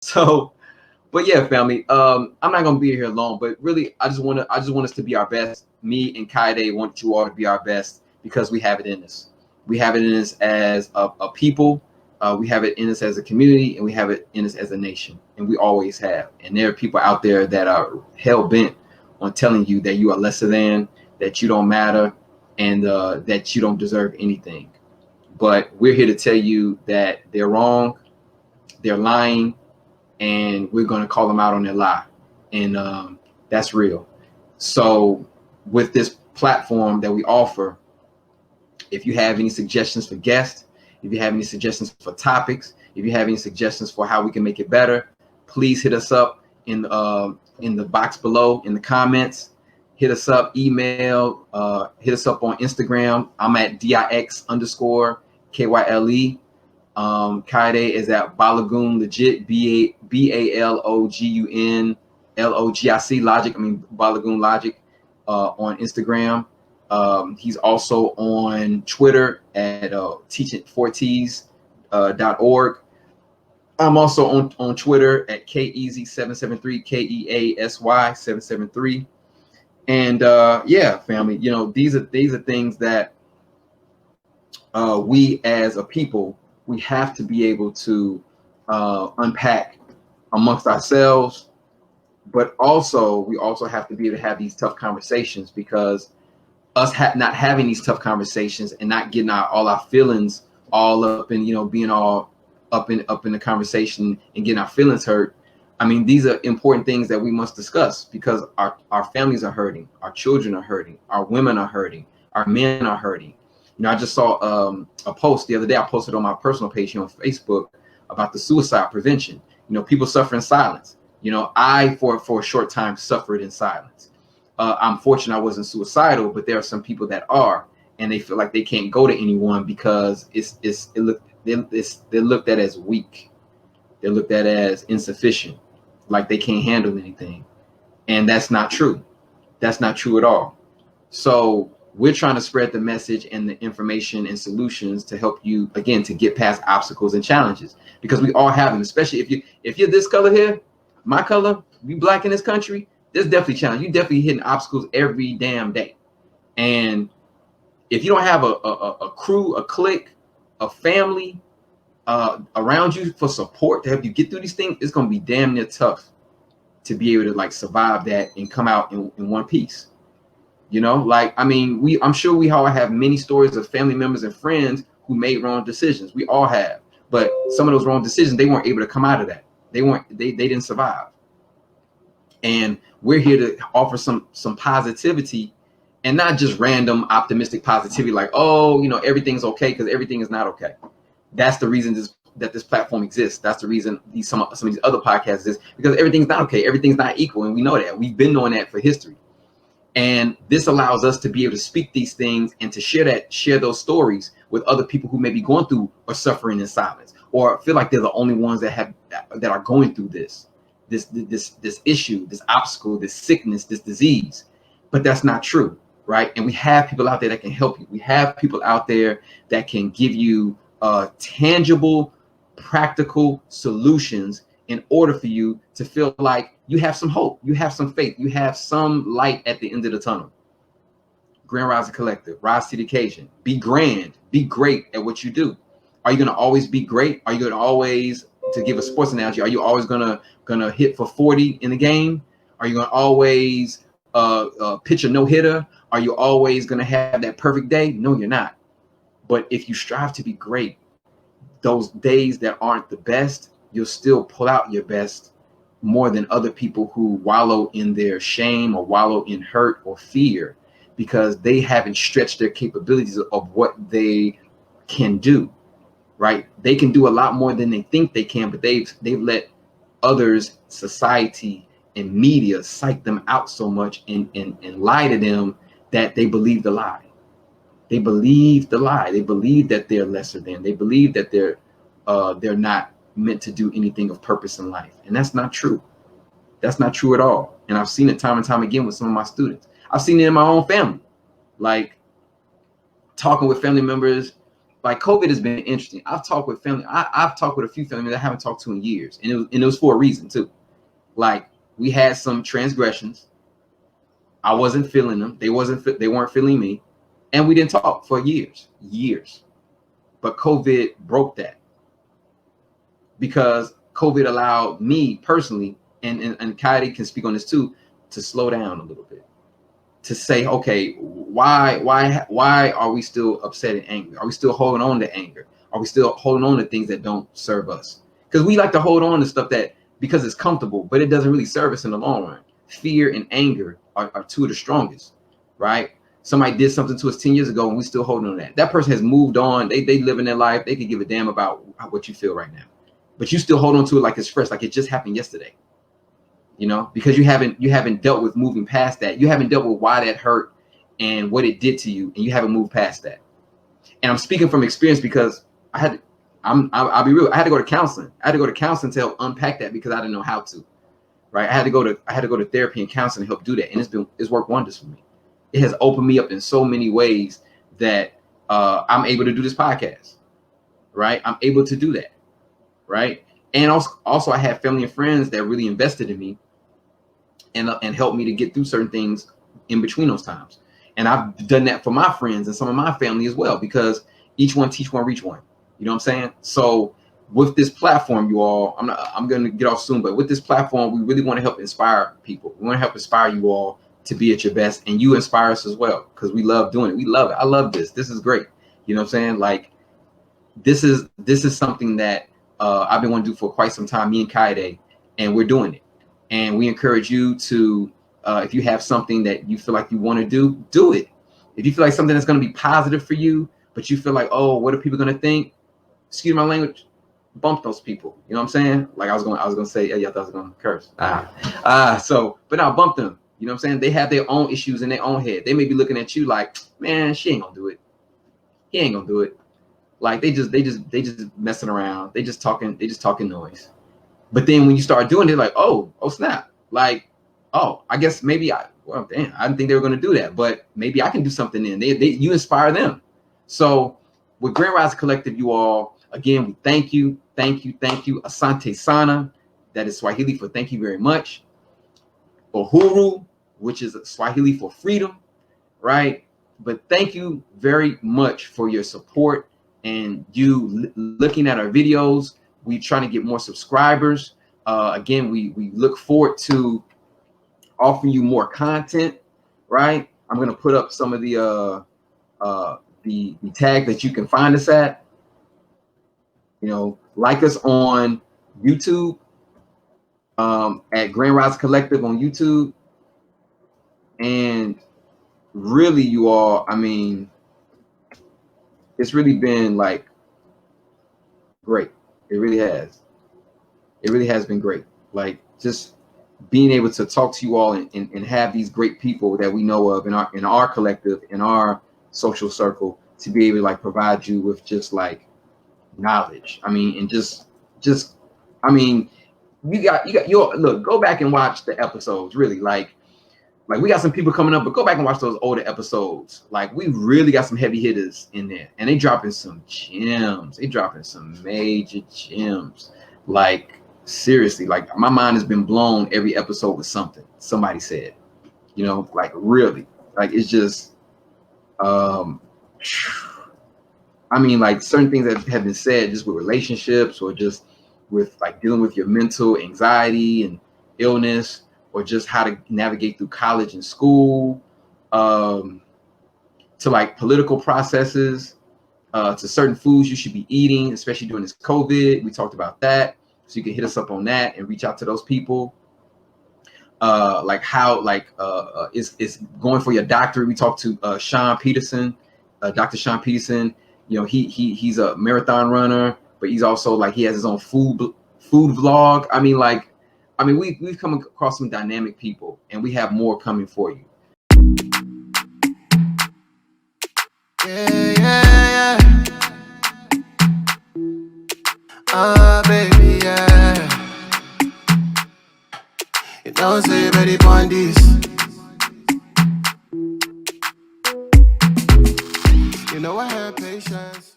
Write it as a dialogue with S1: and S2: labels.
S1: So, but yeah, family. I'm not gonna be here long, but really, I just want us to be our best. Me and Kaide want you all to be our best because we have it in us. We have it in us as a people. We have it in us as a community, and we have it in us as a nation, and we always have. And there are people out there that are hell bent on telling you that you are lesser than, that you don't matter, and that you don't deserve anything. But we're here to tell you that they're wrong, they're lying, and we're going to call them out on their lie. And that's real. So, with this platform that we offer, if you have any suggestions for guests, if you have any suggestions for topics, if you have any suggestions for how we can make it better, please hit us up in the box below in the comments. Hit us up, email, hit us up on Instagram. I'm at DIX_KYLE. Kaide is at Balogun Legit, BALOGUN LOGIC Logic. I mean Balogun Logic on Instagram. He's also on Twitter at teaching4ts.org. I'm also on Twitter at KEASY773, KEASY773. And yeah, family, you know, these are things that we as a people, we have to be able to unpack amongst ourselves, but also we also have to be able to have these tough conversations, because us not having these tough conversations and not getting all our feelings all up and, you know, being all up in the conversation and getting our feelings hurt. I mean, these are important things that we must discuss, because our families are hurting, our children are hurting, our women are hurting, our men are hurting. You know, I just saw a post the other day. I posted on my personal page here on Facebook about the suicide prevention. You know, people suffer in silence. You know, I for a short time suffered in silence. I'm fortunate I wasn't suicidal, but there are some people that are, and they feel like they can't go to anyone because they're looked at as weak. They're looked at as insufficient, like they can't handle anything. And that's not true. That's not true at all. So we're trying to spread the message and the information and solutions to help you, again, to get past obstacles and challenges, because we all have them. Especially if you're this color here, my color, we black in this country, there's definitely challenge. You definitely hitting obstacles every damn day. And if you don't have a crew, a clique, a family around you for support to help you get through these things, it's gonna be damn near tough to be able to like survive that and come out in one piece. You know, like, I mean, I'm sure we all have many stories of family members and friends who made wrong decisions. We all have, but some of those wrong decisions, they weren't able to come out of that. They didn't survive. And we're here to offer some positivity, and not just random optimistic positivity, like, oh, you know, everything's okay, because everything is not okay. That's the reason that this platform exists. That's the reason some of these other podcasts exist, because everything's not okay. Everything's not equal, and we know that. We've been knowing that for history. And this allows us to be able to speak these things and to share those stories with other people who may be going through or suffering in silence, or feel like they're the only ones that are going through this issue, this obstacle, this sickness, this disease. But that's not true, right? And we have people out there that can help you. We have people out there that can give you tangible, practical solutions in order for you to feel like you have some hope, you have some faith, you have some light at the end of the tunnel. Grand Rising Collective, rise to the occasion. Be grand, be great at what you do. Are you going to always be great? Are you going to always, to give a sports analogy, are you always gonna hit for 40 in the game? Are you going to always pitch a no-hitter? Are you always going to have that perfect day? No, you're not. But if you strive to be great, those days that aren't the best, you'll still pull out your best more than other people who wallow in their shame or wallow in hurt or fear, because they haven't stretched their capabilities of what they can do, right? They can do a lot more than they think they can, but they've let others, society, and media psych them out so much and lie to them that they believe the lie. They believe the lie. They believe that they're lesser than. They believe that they're not meant to do anything of purpose in life. And that's not true. That's not true at all. And I've seen it time and time again with some of my students. I've seen it in my own family, like talking with family members like COVID has been interesting. I've talked with family. I've talked with a few family that I haven't talked to in years, and it was for a reason too. Like we had some transgressions. I wasn't feeling them. They weren't feeling me, and we didn't talk for years. But COVID broke that because COVID allowed me personally, and Kaide can speak on this too, to slow down a little bit, to say, okay, why are we still upset and angry? Are we still holding on to anger? Are we still holding on to things that don't serve us? Because we like to hold on to stuff that because it's comfortable, but it doesn't really serve us in the long run. Fear and anger are two of the strongest, right? Somebody did something to us 10 years ago and we still holding on to that. That person has moved on. They live in their life. They could give a damn about what you feel right now, but you still hold on to it like it's fresh, like it just happened yesterday. You know, because you haven't dealt with moving past that. You haven't dealt with why that hurt and what it did to you, and you haven't moved past that. And I'm speaking from experience because I'll be real. I had to go to counseling. I had to go to counseling to help unpack that because I didn't know how to. Right? I had to go to therapy and counseling to help do that, and it's worked wonders for me. It has opened me up in so many ways that I'm able to do this podcast. Right? I'm able to do that. Right? And also I have family and friends that really invested in me and helped me to get through certain things in between those times. And I've done that for my friends and some of my family as well, because each one teach one, reach one. You know what I'm saying? So with this platform, you all, I'm going to get off soon, but with this platform, we really want to help inspire people. We want to help inspire you all to be at your best, and you inspire us as well, because we love doing it. We love it. I love this. This is great. You know what I'm saying? Like this is something that I've been wanting to do for quite some time, me and Kaide, and we're doing it. And we encourage you to, if you have something that you feel like you want to do it. If you feel like something that's going to be positive for you, but you feel like, oh, what are people going to think? Excuse my language. Bump those people. You know what I'm saying? Like I was going to say, yeah, I thought I was going to curse. But now bump them. You know what I'm saying? They have their own issues in their own head. They may be looking at you like, man, she ain't gonna do it. He ain't gonna do it. Like they just messing around. They just talking noise. But then when you start doing it, like, oh snap. Like, oh, I guess maybe I didn't think they were gonna do that, but maybe I can do something then. You inspire them. So with Grand Rise Collective, you all, again, we thank you. Asante Sana, that is Swahili for thank you very much. Uhuru, which is Swahili for freedom, right? But thank you very much for your support and you looking at our videos. We trying to get more subscribers. Again, we look forward to offering you more content, right? I'm gonna put up some of the tag that you can find us at. You know, like us on YouTube, at Grand Rise Collective on YouTube. And really, you all, I mean, it's really been like great. It really has. It really has been great. Like just being able to talk to you all and have these great people that we know of in our collective, in our social circle, to be able to like provide you with just like knowledge. I mean, and just I mean, you got your look, go back and watch the episodes, really. Like we got some people coming up, but go back and watch those older episodes. Like we really got some heavy hitters in there, and they dropping some gems. They dropping some major gems. Like seriously, like my mind has been blown every episode with something somebody said. You know, like really, like it's just, I mean, like certain things that have been said just with relationships or just with like dealing with your mental anxiety and illness, or just how to navigate through college and school, to like political processes, to certain foods you should be eating, especially during this COVID. We talked about that. So you can hit us up on that and reach out to those people. Like how, like, is going for your doctor. We talked to Sean Peterson, Dr. Sean Peterson. You know, he's a marathon runner, but he's also like, he has his own food vlog. I mean, we've come across some dynamic people, and we have more coming for you.
S2: Yeah. Baby, yeah. You don't say very on this. You know I have patience.